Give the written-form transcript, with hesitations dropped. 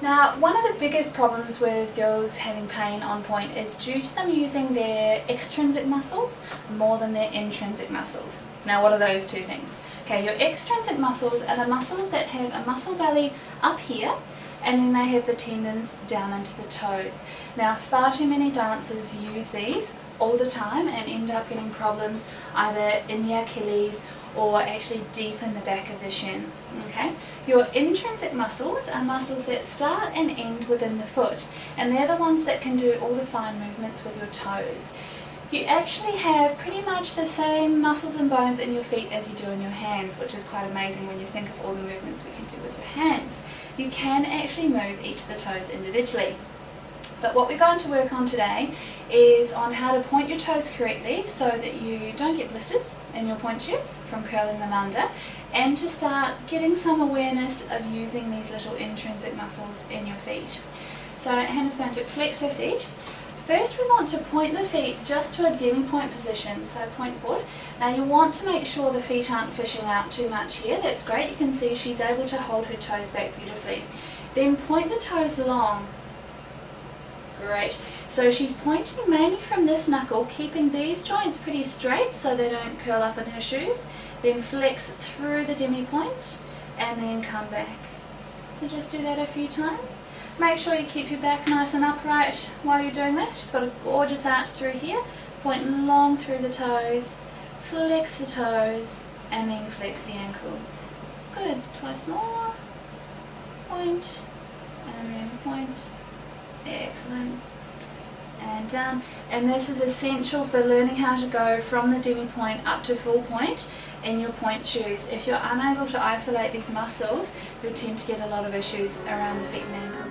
Now, one of the biggest problems with girls having pain on point is due to them using their extrinsic muscles more than their intrinsic muscles. Now, what are those two things? Okay, your extrinsic muscles are the muscles that have a muscle belly up here, and then they have the tendons down into the toes. Now, far too many dancers use these all the time and end up getting problems either in the Achilles or actually deep in the back of the shin. Okay? Your intrinsic muscles are muscles that start and end within the foot, and they're the ones that can do all the fine movements with your toes. You actually have pretty much the same muscles and bones in your feet as you do in your hands, which is quite amazing when you think of all the movements we can do with your hands. You can actually move each of the toes individually. But what we're going to work on today is on how to point your toes correctly so that you don't get blisters in your point shoes from curling them under, and to start getting some awareness of using these little intrinsic muscles in your feet. So Hannah's going to flex her feet. First we want to point the feet just to a demi-point position, so point forward. Now you want to make sure the feet aren't fishing out too much here. That's great, you can see she's able to hold her toes back beautifully. Then point the toes long. Great. So she's pointing mainly from this knuckle, keeping these joints pretty straight so they don't curl up in her shoes. Then flex through the demi-point and then come back. So just do that a few times. Make sure you keep your back nice and upright while you're doing this. She's got a gorgeous arch through here. Point long through the toes, flex the toes, and then flex the ankles. Good. Twice more. Point, and then point. Excellent. And down. And this is essential for learning how to go from the demi-point up to full point in your point shoes. If you're unable to isolate these muscles, you'll tend to get a lot of issues around the feet and ankles.